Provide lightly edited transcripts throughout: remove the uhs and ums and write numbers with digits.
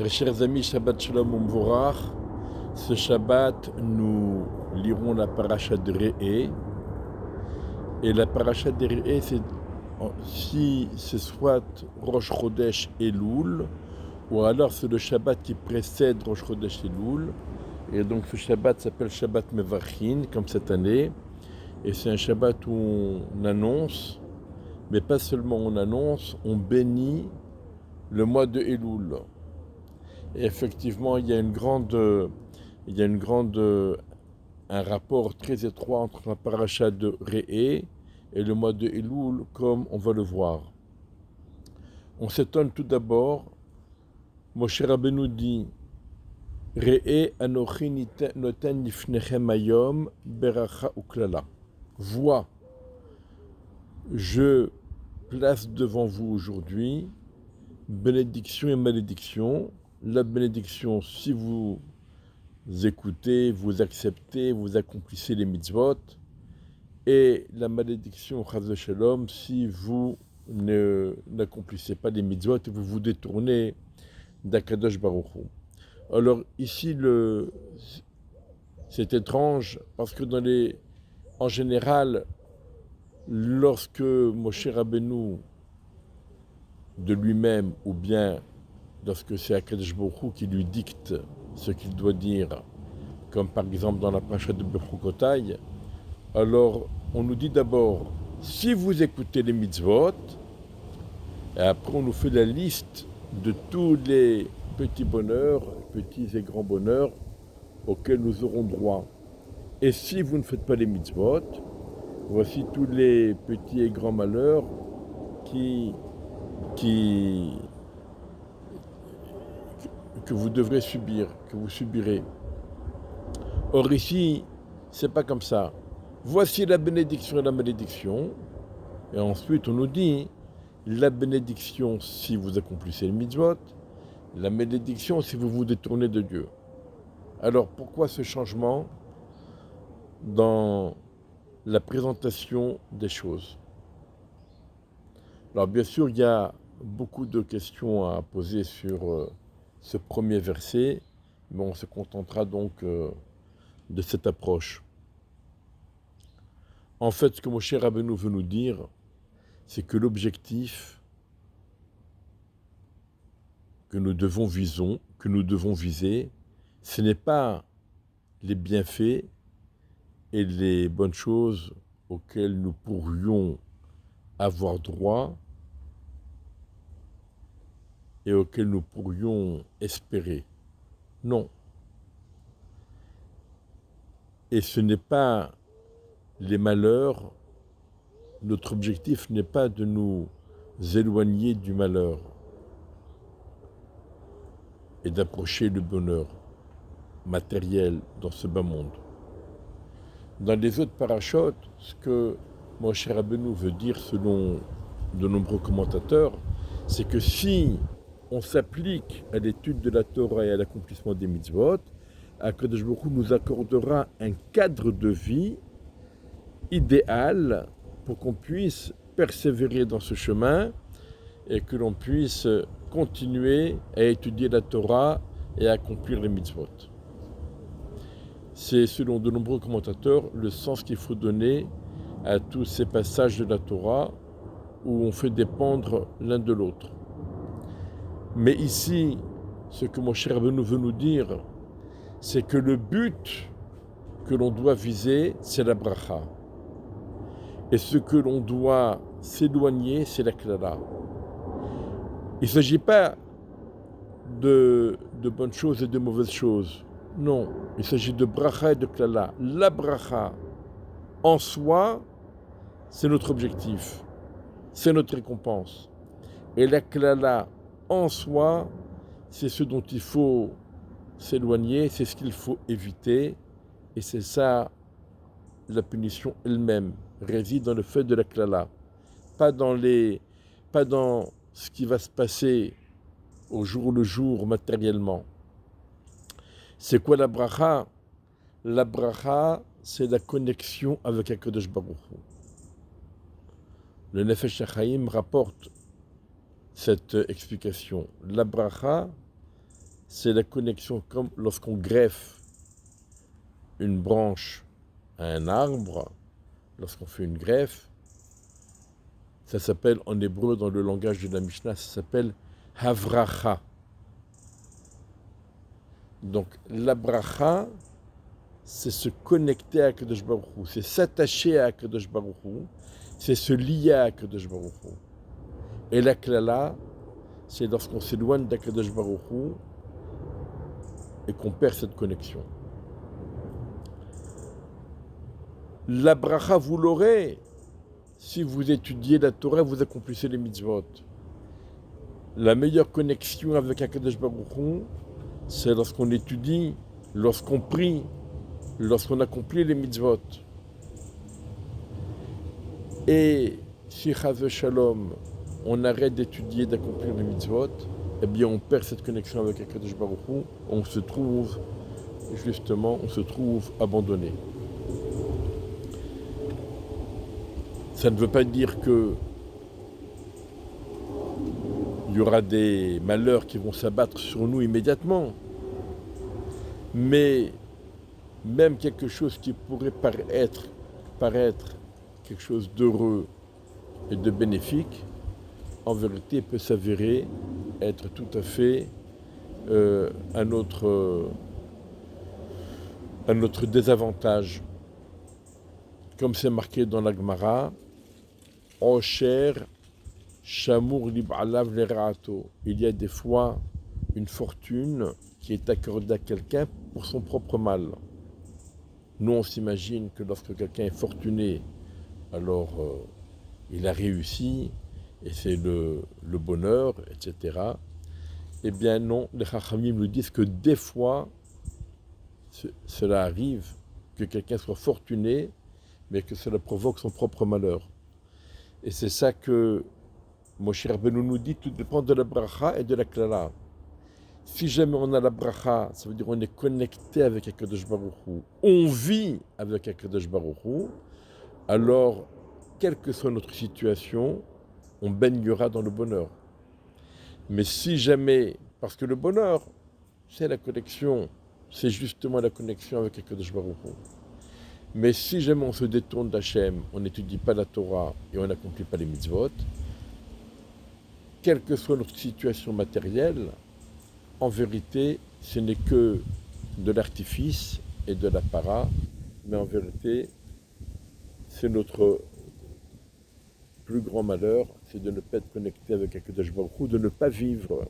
Très chers amis, Shabbat Shalom Umvorach. Ce Shabbat, nous lirons la paracha de Re'eh. Et la paracha de Re'eh, c'est soit Rosh Chodesh Elul, ou alors c'est le Shabbat qui précède Rosh Chodesh Elul. Et donc ce Shabbat s'appelle Shabbat Mevachin, comme cette année. Et c'est un Shabbat où on annonce, mais pas seulement on annonce, on bénit le mois de Elul. Et effectivement, il y a un rapport très étroit entre la paracha de Re'eh et le mois de Elul, comme on va le voir. On s'étonne tout d'abord, Moshe Rabbeinu dit Re'eh anochi noten lifnechem hayom beracha uklala. Vois, je place devant vous aujourd'hui bénédiction et malédiction. La bénédiction, si vous écoutez, vous acceptez, vous accomplissez les mitzvot, et la malédiction, chas v'shalom, si vous n'accomplissez pas les mitzvot et vous vous détournez d'Akadosh Baruch Hu. Alors ici, c'est étrange parce que en général, lorsque Moshe Rabbeinu de lui-même, ou bien lorsque c'est Akadosh Baruch Hu qui lui dicte ce qu'il doit dire, comme par exemple dans la paracha de Bechukotai, alors on nous dit d'abord, si vous écoutez les mitzvot, et après on nous fait la liste de tous les petits bonheurs, petits et grands bonheurs auxquels nous aurons droit. Et si vous ne faites pas les mitzvot, voici tous les petits et grands malheurs que vous devrez subir, que vous subirez. Or ici, c'est pas comme ça. Voici la bénédiction et la malédiction. Et ensuite, on nous dit la bénédiction si vous accomplissez le mitzvot, la malédiction si vous vous détournez de Dieu. Alors, pourquoi ce changement dans la présentation des choses? Alors, bien sûr, il y a beaucoup de questions à poser sur ce premier verset, mais on se contentera donc de cette approche. En fait, ce que Moshe Rabbeinu veut nous dire, c'est que l'objectif que nous devons viser, ce n'est pas les bienfaits et les bonnes choses auxquelles nous pourrions avoir droit et auxquelles nous pourrions espérer. Non. Et ce n'est pas les malheurs, notre objectif n'est pas de nous éloigner du malheur et d'approcher le bonheur matériel dans ce bas monde. Dans les autres parachutes, ce que Moshe Rabbeinu veut dire selon de nombreux commentateurs, c'est que si on s'applique à l'étude de la Torah et à l'accomplissement des mitzvot, Akadosh Baruch Hu nous accordera un cadre de vie idéal pour qu'on puisse persévérer dans ce chemin et que l'on puisse continuer à étudier la Torah et à accomplir les mitzvot. C'est, selon de nombreux commentateurs, le sens qu'il faut donner à tous ces passages de la Torah où on fait dépendre l'un de l'autre. Mais ici, ce que Moshe Rabbeinu veut nous dire, c'est que le but que l'on doit viser, c'est la bracha. Et ce que l'on doit s'éloigner, c'est la klala. Il ne s'agit pas de bonnes choses et de mauvaises choses. Non, il s'agit de bracha et de klala. La bracha, en soi, c'est notre objectif. C'est notre récompense. Et la klala, en soi, c'est ce dont il faut s'éloigner, c'est ce qu'il faut éviter. Et c'est ça, la punition elle-même réside dans le fait de la klala. Pas dans ce qui va se passer au jour le jour matériellement. C'est quoi la bracha? La bracha, c'est la connexion avec Akadosh Baruch Hu. Le Nefesh HaChaim rapporte cette explication. La bracha, c'est la connexion comme lorsqu'on greffe une branche à un arbre, lorsqu'on fait une greffe, ça s'appelle en hébreu, dans le langage de la Mishnah, ça s'appelle havracha. Donc la bracha, c'est se connecter à Kadosh Baruch Hu, c'est s'attacher à Kadosh Baruch Hu, c'est se lier à Kadosh Baruch Hu. Et la klala, c'est lorsqu'on s'éloigne d'Akadosh Baruch Hu et qu'on perd cette connexion. La bracha, vous l'aurez. Si vous étudiez la Torah, vous accomplissez les mitzvot. La meilleure connexion avec Akadosh Baruch Hu, c'est lorsqu'on étudie, lorsqu'on prie, lorsqu'on accomplit les mitzvot. Et si Chaz Shalom, on arrête d'étudier, d'accomplir les mitzvot, eh bien on perd cette connexion avec Akadosh Baruch Hu, on se trouve abandonné. Ça ne veut pas dire que il y aura des malheurs qui vont s'abattre sur nous immédiatement, mais même quelque chose qui pourrait paraître quelque chose d'heureux et de bénéfique, en vérité peut s'avérer être tout à fait un autre désavantage. Comme c'est marqué dans la Gemara, Osher Shamur Lib'alav Lera'ato. Il y a des fois une fortune qui est accordée à quelqu'un pour son propre mal. Nous, on s'imagine que lorsque quelqu'un est fortuné, alors il a réussi, et c'est le bonheur, etc. Eh bien non, les Chachamim nous disent que des fois, cela arrive, que quelqu'un soit fortuné, mais que cela provoque son propre malheur. Et c'est ça que Moshe Rabbeinu nous dit, tout dépend de la bracha et de la klala. Si jamais on a la bracha, ça veut dire on est connecté avec Akadosh Baruch Hu, on vit avec Akadosh Baruch Hu, alors, quelle que soit notre situation, on baignera dans le bonheur. Mais si jamais, parce que le bonheur, c'est la connexion, c'est justement la connexion avec Akadosh Baruch Hu. Mais si jamais on se détourne d'Hachem, on n'étudie pas la Torah et on n'accomplit pas les mitzvot, quelle que soit notre situation matérielle, en vérité, ce n'est que de l'artifice et de l'apparat, mais en vérité, c'est notre plus grand malheur, c'est de ne pas être connecté avec Akadosh Baruch Hu, de ne pas vivre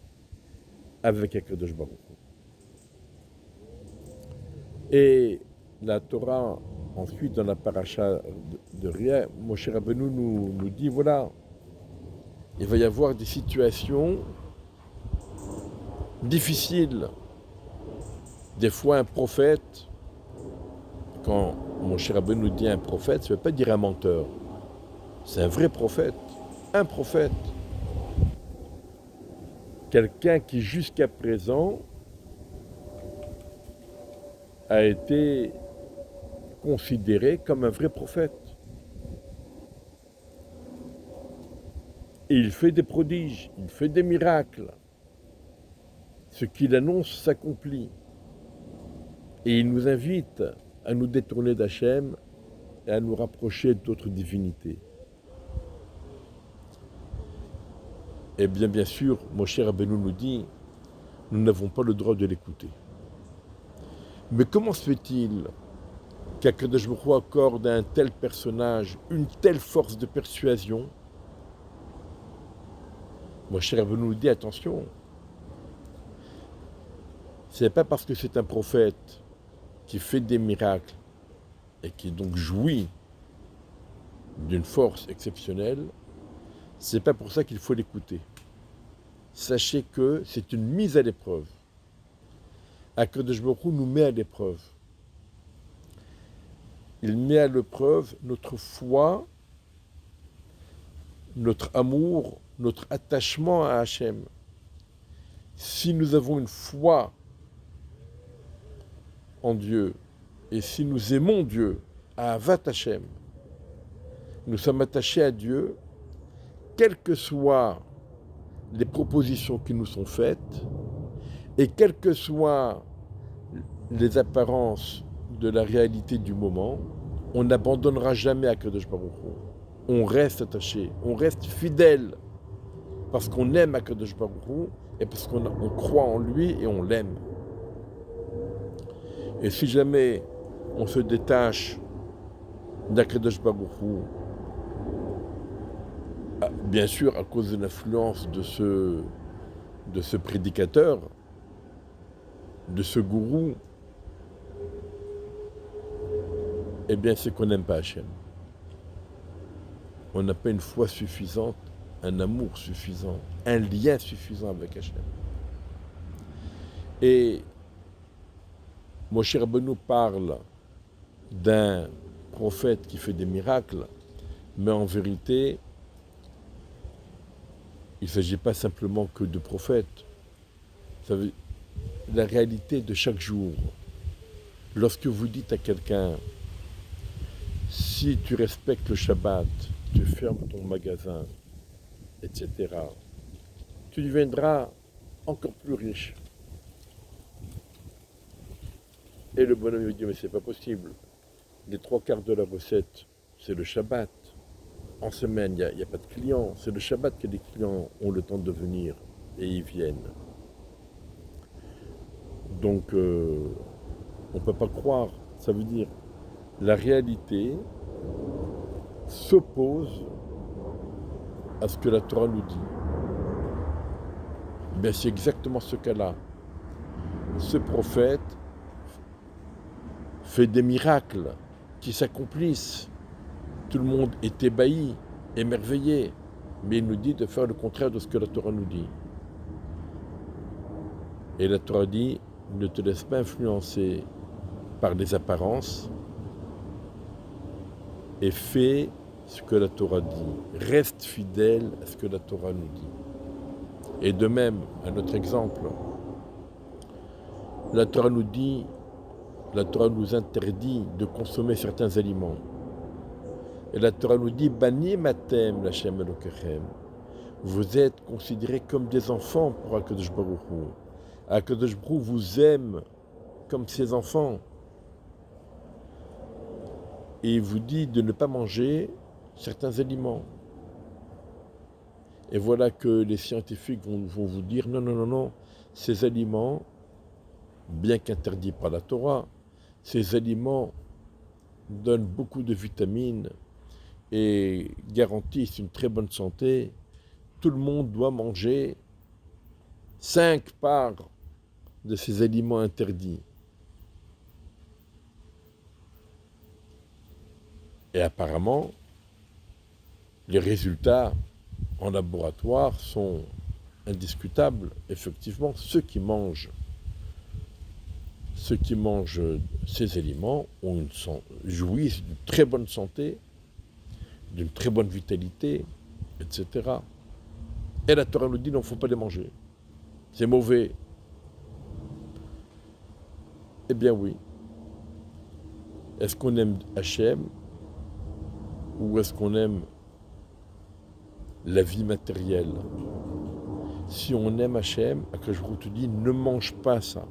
avec Akadosh Baruch Hu. Et la Torah, ensuite, dans la paracha de Rien, Moshe Rabbeinu nous dit, voilà, il va y avoir des situations difficiles. Des fois, un prophète, quand Moshe Rabbeinu nous dit un prophète, ça ne veut pas dire un menteur. C'est un vrai prophète, un prophète. Quelqu'un qui, jusqu'à présent, a été considéré comme un vrai prophète. Et il fait des prodiges, il fait des miracles. Ce qu'il annonce s'accomplit. Et il nous invite à nous détourner d'Hachem et à nous rapprocher d'autres divinités. Et bien sûr, Moshe Rabbeinu nous dit, nous n'avons pas le droit de l'écouter. Mais comment se fait-il qu'Akadosh Baruch Hu accorde à un tel personnage une telle force de persuasion? Moshe Rabbeinu nous dit, attention, ce n'est pas parce que c'est un prophète qui fait des miracles et qui donc jouit d'une force exceptionnelle, c'est pas pour ça qu'il faut l'écouter. Sachez que c'est une mise à l'épreuve. Akadosh Baruch Hu nous met à l'épreuve. Il met à l'épreuve notre foi, notre amour, notre attachement à Hachem. Si nous avons une foi en Dieu, et si nous aimons Dieu, à Avat Hachem, nous sommes attachés à Dieu, quelles que soient les propositions qui nous sont faites, Et quelles que soient les apparences de la réalité du moment, on n'abandonnera jamais Akadosh Baruch Hu. On reste attaché, on reste fidèle, parce qu'on aime Akadosh Baruch Hu et parce qu'on croit en lui et on l'aime. Et si jamais on se détache d'Akadosh Baruch Hu, bien sûr à cause de l'influence de ce prédicateur, de ce gourou, eh bien c'est qu'on n'aime pas Hachem. On n'a pas une foi suffisante, un amour suffisant, un lien suffisant avec Hachem. Et Moshe Rabbeinu parle d'un prophète qui fait des miracles, mais en vérité, il ne s'agit pas simplement que de prophètes. Ça veut, la réalité de chaque jour. Lorsque vous dites à quelqu'un, si tu respectes le Shabbat, tu fermes ton magasin, etc., tu deviendras encore plus riche. Et le bonhomme lui dit, mais c'est pas possible. Les 3/4 de la recette, c'est le Shabbat. En semaine, il n'y a pas de clients. C'est le Shabbat que les clients ont le temps de venir et ils viennent. Donc, on ne peut pas croire. Ça veut dire, la réalité s'oppose à ce que la Torah nous dit. Ben, c'est exactement ce cas-là. Ce prophète fait des miracles qui s'accomplissent. Tout le monde est ébahi, émerveillé, mais il nous dit de faire le contraire de ce que la Torah nous dit. Et la Torah dit, ne te laisse pas influencer par les apparences et fais ce que la Torah dit. Reste fidèle à ce que la Torah nous dit. Et de même, un autre exemple, la Torah nous dit, la Torah nous interdit de consommer certains aliments. Et la Torah nous dit, Bani matem l'Hashem Elokechem. Vous êtes considérés comme des enfants pour Akadosh Baruch Hu. Akadosh Baruch Hu vous aime comme ses enfants. Et il vous dit de ne pas manger certains aliments. Et voilà que les scientifiques vont vous dire, non, ces aliments, bien qu'interdits par la Torah, ces aliments donnent beaucoup de vitamines et garantissent une très bonne santé. Tout le monde doit manger 5 parts de ces aliments interdits. Et apparemment, les résultats en laboratoire sont indiscutables. Effectivement, ceux qui mangent ces aliments jouissent d'une très bonne santé, d'une très bonne vitalité, etc. Et la Torah nous dit, non, il ne faut pas les manger. C'est mauvais. Eh bien oui. Est-ce qu'on aime Hachem ou est-ce qu'on aime la vie matérielle? Si on aime Hachem, Akadosh Baruch Hu te dit, ne mange pas ça.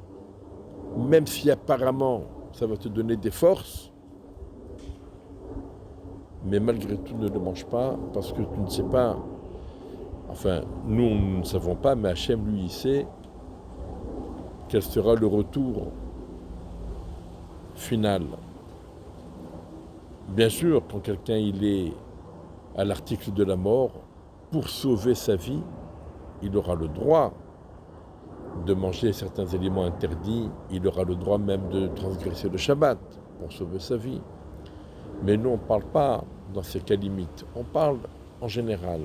Même si apparemment ça va te donner des forces, mais malgré tout ne le mange pas parce que tu ne sais pas, enfin nous ne savons pas, mais Hachem lui il sait quel sera le retour final. Bien sûr, quand quelqu'un il est à l'article de la mort, pour sauver sa vie, il aura le droit de manger certains éléments interdits, il aura le droit même de transgresser le Shabbat pour sauver sa vie. Mais nous, on ne parle pas dans ces cas limites, on parle en général.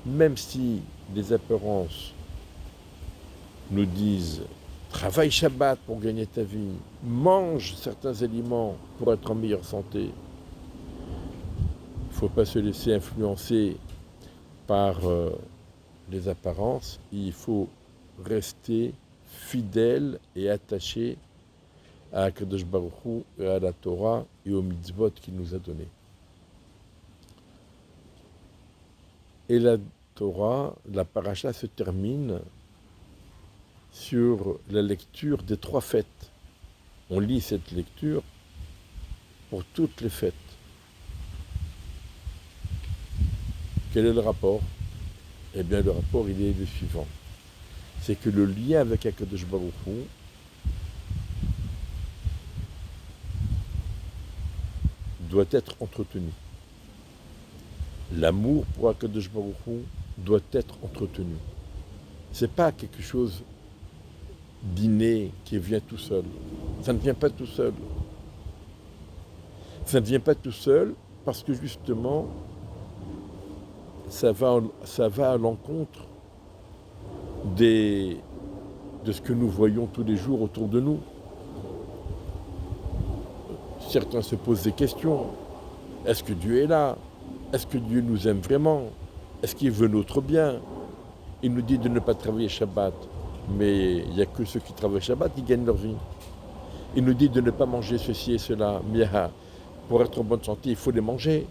Même si les apparences nous disent « travaille Shabbat pour gagner ta vie, mange certains aliments pour être en meilleure santé », il ne faut pas se laisser influencer par les apparences, il faut rester fidèle et attaché à Akadosh Baruch Hu et à la Torah et aux mitzvot qu'il nous a donnés. Et la Torah, la paracha se termine sur la lecture des 3 fêtes. On lit cette lecture pour toutes les fêtes. Quel est le rapport? Eh bien, le rapport, il est le suivant. C'est que le lien avec Akadosh Baruch Hu doit être entretenu. L'amour pour Akadosh Baruch Hu doit être entretenu. Ce n'est pas quelque chose d'inné qui vient tout seul. Ça ne vient pas tout seul. Ça ne vient pas tout seul parce que justement, ça va à l'encontre de ce que nous voyons tous les jours autour de nous. Certains se posent des questions. Est-ce que Dieu est là? Est-ce que Dieu nous aime vraiment? Est-ce qu'il veut notre bien? Il nous dit de ne pas travailler Shabbat, mais il n'y a que ceux qui travaillent Shabbat qui gagnent leur vie. Il nous dit de ne pas manger ceci et cela, mais pour être en bonne santé, il faut les manger.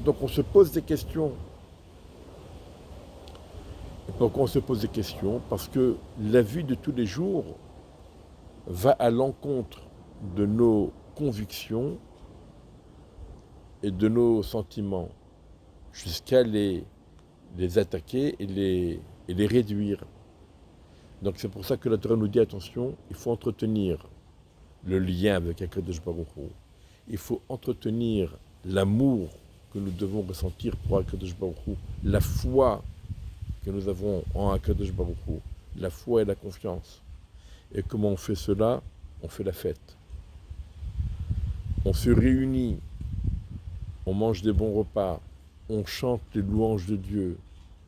Donc on se pose des questions. Et pourquoi on se pose des questions? Parce que la vie de tous les jours va à l'encontre de nos convictions et de nos sentiments, jusqu'à les attaquer et les réduire. Donc c'est pour ça que la Torah nous dit, attention, il faut entretenir le lien avec Akadosh Baruch Hu. Il faut entretenir l'amour que nous devons ressentir pour Akadosh Baruch Hu, la foi que nous avons en Akadosh Baruch Hu, la foi et la confiance. Et comment on fait cela? On fait la fête. On se réunit, on mange des bons repas, on chante les louanges de Dieu,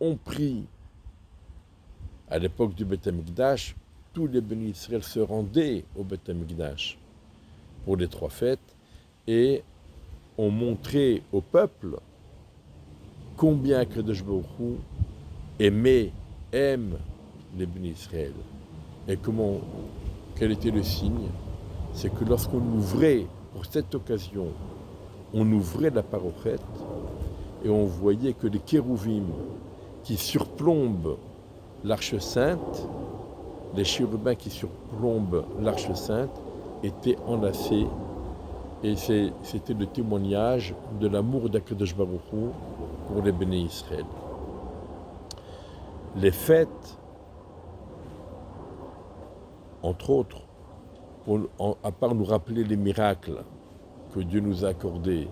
on prie. À l'époque du Beth Amikdash, tous les bénis Israël se rendaient au Beth Amikdash pour les 3 fêtes et on montrait au peuple combien Akadosh Baruch Hu aime les bénis Israël. Et quel était le signe? C'est que lorsqu'on ouvrait, pour cette occasion, on ouvrait la parochette et on voyait que les kérouvim qui surplombent l'Arche Sainte, les chérubins qui surplombent l'Arche Sainte, étaient enlacés. Et c'était le témoignage de l'amour d'Akadosh Baruch Hu pour les bénis Israël. Les fêtes, entre autres, à part nous rappeler les miracles que Dieu nous a accordés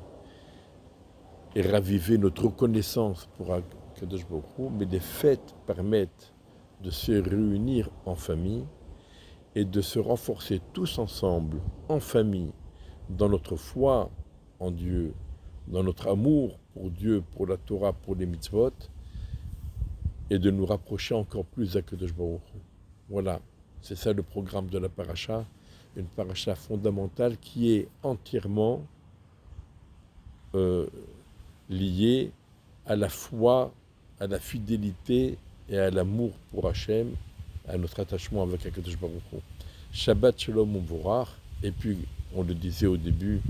et raviver notre reconnaissance pour Akadosh Baruch Hu, mais les fêtes permettent de se réunir en famille et de se renforcer tous ensemble, en famille, dans notre foi en Dieu, dans notre amour pour Dieu, pour la Torah, pour les mitzvot, et de nous rapprocher encore plus d'Akadosh Baruch Hu. Voilà, c'est ça le programme de la paracha, une paracha fondamentale qui est entièrement liée à la foi, à la fidélité et à l'amour pour Hachem, à notre attachement avec Akadosh Baruch Hu. Shabbat Shalom U'Vorach, et puis on le disait au début,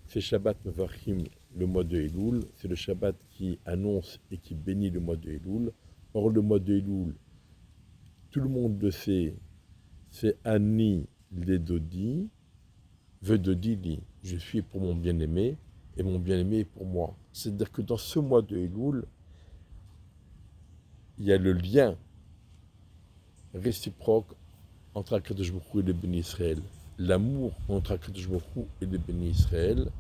c'est Shabbat Mevarchim, le mois de Elul, c'est le Shabbat qui annonce et qui bénit le mois de Elul. Or le mois de Elul, tout le monde le sait, c'est Ani Ledodi, Vedodi Li, je suis pour mon bien-aimé et mon bien-aimé est pour moi. C'est-à-dire que dans ce mois de Elul, il y a le lien réciproque entre Akadosh Baruch Hu et les bénis Israël, l'amour entre Akadosh Baruch Hu et les bénis Israël,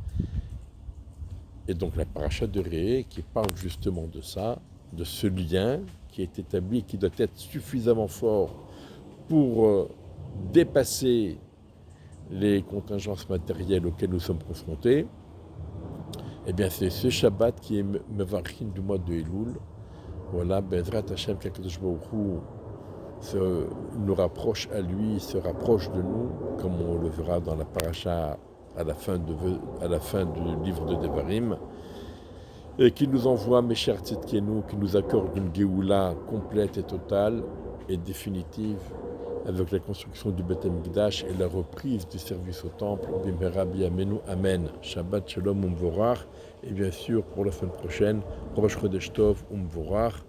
et donc la paracha de Réé qui parle justement de ça, de ce lien qui est établi, qui doit être suffisamment fort pour dépasser les contingences matérielles auxquelles nous sommes confrontés. Eh bien c'est ce Shabbat qui est Mevarchim du mois de Elul. Voilà, Bezrat Hashem, qu'Akadosh Baruch Hu nous rapproche à lui, se rapproche de nous, comme on le verra dans la paracha à la fin du livre de Devarim, et qui nous envoie Mesher Tzidkenu, qui nous accorde une Géoula complète et totale et définitive avec la construction du Beth Amikdash et la reprise du service au temple. Bimera Biyamenu, Amen. Shabbat Shalom U'Vorach, et bien sûr pour la semaine prochaine, Rosh Chodesh Tov U'Vorach.